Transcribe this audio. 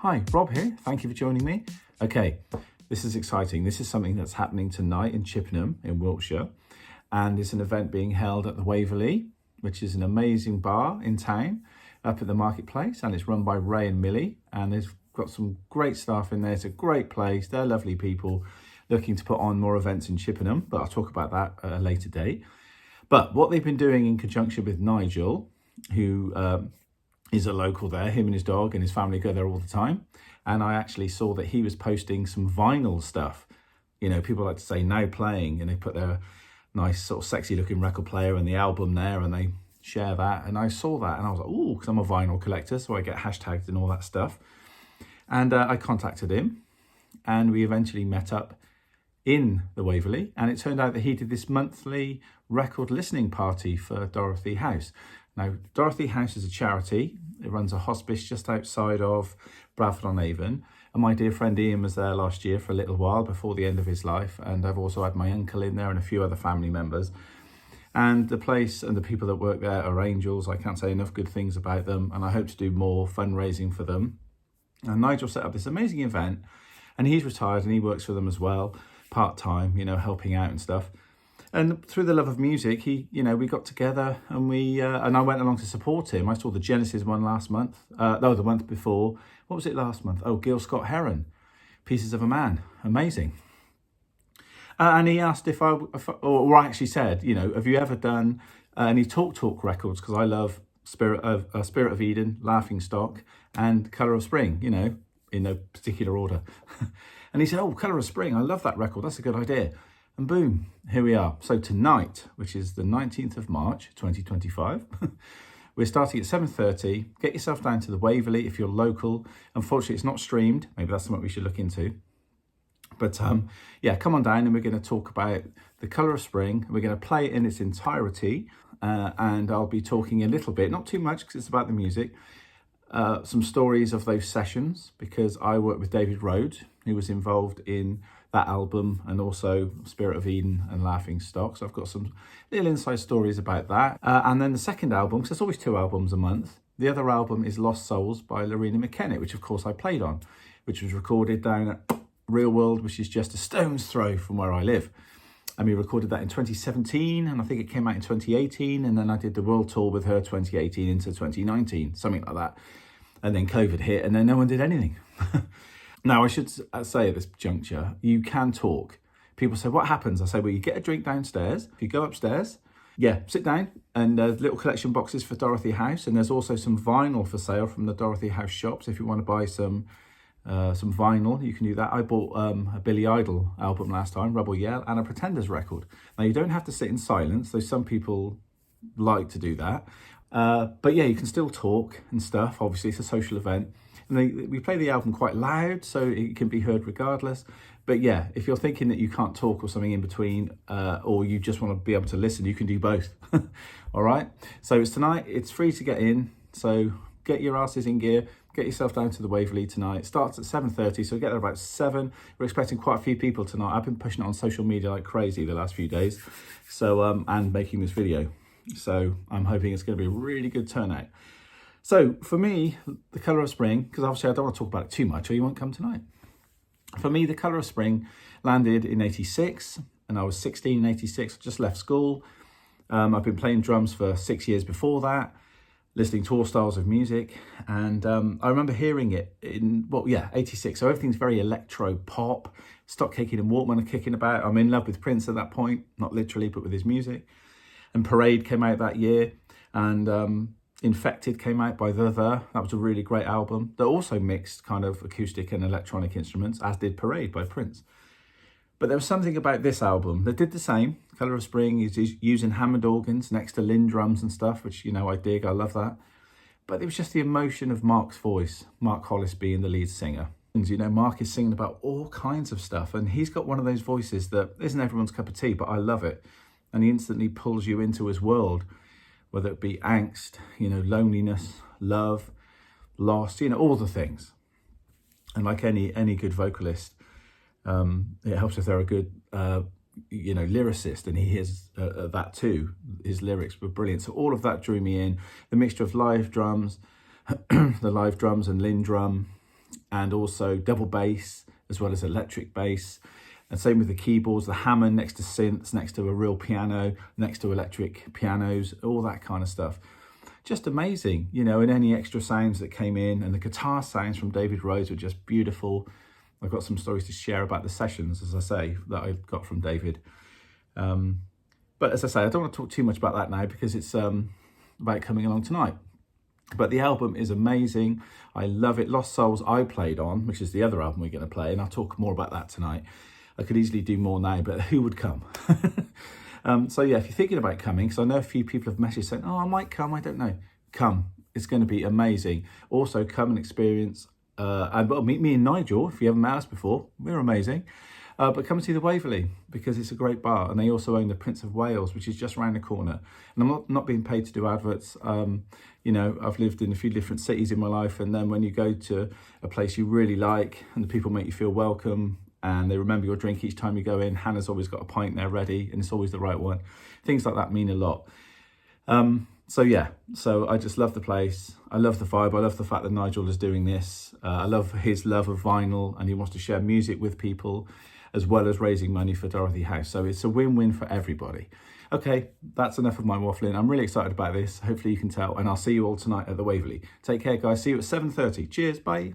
Hi, Rob here. Thank you for joining me. Okay, this is exciting. This is something that's happening tonight in Chippenham in Wiltshire. And it's an event being held at the Waverley, which is an amazing bar in town up at the marketplace. And it's run by Ray and Millie. And they've got some great staff in there. It's a great place. They're lovely people looking to put on more events in Chippenham. But I'll talk about that at a later date. But what they've been doing in conjunction with Nigel, who is a local there, him and his dog and his family go there all the time. And I actually saw that he was posting some vinyl stuff. You know, people like to say now playing, and they put their nice sort of sexy looking record player and the album there and they share that. And I saw that and I was like, ooh, because I'm a vinyl collector, so I get hashtags and all that stuff. And I contacted him and we eventually met up in the Waverley, and it turned out that he did this monthly record listening party for Dorothy House. Now, Dorothy House is a charity. It runs a hospice just outside of Bradford-on-Avon. And my dear friend Ian was there last year for a little while before the end of his life. And I've also had my uncle in there and a few other family members. And the place and the people that work there are angels. I can't say enough good things about them. And I hope to do more fundraising for them. And Nigel set up this amazing event. And he's retired and he works for them as well, part-time, you know, helping out and stuff. And through the love of music, we got together and and I went along to support him. I saw the Genesis one last month. No, the month before. What was it last month? Oh, Gil Scott-Heron, Pieces of a Man. Amazing. And he asked if I actually said, you know, have you ever done any talk records? Because I love Spirit of Eden, Laughing Stock, and Colour of Spring, you know, in no particular order. And he said, oh, Colour of Spring, I love that record. That's a good idea. And boom, here we are. So tonight, which is the 19th of March, 2025, we're starting at 7:30. Get yourself down to the Waverley if you're local. Unfortunately, it's not streamed. Maybe that's something we should look into. But yeah, come on down and we're going to talk about the Colour of Spring. We're going to play it in its entirety. And I'll be talking a little bit, not too much because it's about the music, some stories of those sessions, because I work with David Rhodes, who was involved in that album and also Spirit of Eden and Laughing Stock. So I've got some little inside stories about that. And then the second album, because there's always 2 albums a month. The other album is Lost Souls by Loreena McKennitt, which of course I played on, which was recorded down at Real World, which is just a stone's throw from where I live. And we recorded that in 2017, and I think it came out in 2018. And then I did the world tour with her 2018 into 2019, something like that. And then COVID hit and then no one did anything. Now, I should say at this juncture, you can talk. People say, what happens? I say, well, you get a drink downstairs. If you go upstairs, sit down, and there's little collection boxes for Dorothy House. And there's also some vinyl for sale from the Dorothy House shops. If you want to buy some vinyl, you can do that. I bought a Billy Idol album last time, Rebel Yell, and a Pretenders record. Now, you don't have to sit in silence, though some people like to do that. But yeah, you can still talk and stuff. Obviously, it's a social event. And we play the album quite loud, so it can be heard regardless. But yeah, if you're thinking that you can't talk or something in between, or you just want to be able to listen, you can do both. All right? So it's tonight. It's free to get in. So get your asses in gear. Get yourself down to the Waverley tonight. It starts at 7:30, so get there about 7. We're expecting quite a few people tonight. I've been pushing it on social media like crazy the last few days, so and making this video. So I'm hoping it's going to be a really good turnout. So for me, the Colour of Spring, because obviously I don't want to talk about it too much or you won't come tonight. For me, the Colour of Spring landed in 86, and I was 16 in 86, just left school. I've been playing drums for 6 years before that, listening to all styles of music. And I remember hearing it in, 86. So everything's very electro pop. Stock Kicking and Walkman are kicking about. I'm in love with Prince at that point, not literally, but with his music. And Parade came out that year. And Infected came out by The. That was a really great album that also mixed kind of acoustic and electronic instruments, as did Parade by Prince. But there was something about this album that did the same. Colour of Spring is using Hammond organs next to Lynn drums and stuff, which, you know, I dig. I love that. But it was just the emotion of Mark's voice, Mark Hollis being the lead singer. And, you know, Mark is singing about all kinds of stuff. And he's got one of those voices that isn't everyone's cup of tea, but I love it. And he instantly pulls you into his world, whether it be angst, you know, loneliness, love, loss, you know, all the things. And like any good vocalist, it helps if they're a good, lyricist, and he is that too. His lyrics were brilliant. So all of that drew me in. The mixture of live drums, the live drums and Lynn drum, and also double bass as well as electric bass. And same with the keyboards, the Hammond next to synths, next to a real piano, next to electric pianos, all that kind of stuff. Just amazing, you know, and any extra sounds that came in, and the guitar sounds from David Rose were just beautiful. I've got some stories to share about the sessions, as I say, that I got from David. But as I say, I don't want to talk too much about that now because it's about coming along tonight. But the album is amazing. I love it. Lost Souls I played on, which is the other album we're going to play, and I'll talk more about that tonight. I could easily do more now, but who would come? So yeah, if you're thinking about coming, because I know a few people have messaged saying, oh, I might come, I don't know. Come. It's going to be amazing. Also, come and experience, and well, meet me and Nigel, if you haven't met us before. We're amazing. But come and see the Waverley, because it's a great bar, and they also own the Prince of Wales, which is just around the corner. And I'm not being paid to do adverts. You know, I've lived in a few different cities in my life, and then when you go to a place you really like, and the people make you feel welcome, and they remember your drink each time you go in, Hannah's always got a pint there ready, and it's always the right one. Things like that mean a lot. So yeah, so I just love the place. I love the vibe. I love the fact that Nigel is doing this. I love his love of vinyl, and he wants to share music with people, as well as raising money for Dorothy House. So it's a win-win for everybody. Okay, that's enough of my waffling. I'm really excited about this. Hopefully you can tell, and I'll see you all tonight at the Waverley. Take care, guys. See you at 7:30. Cheers, bye.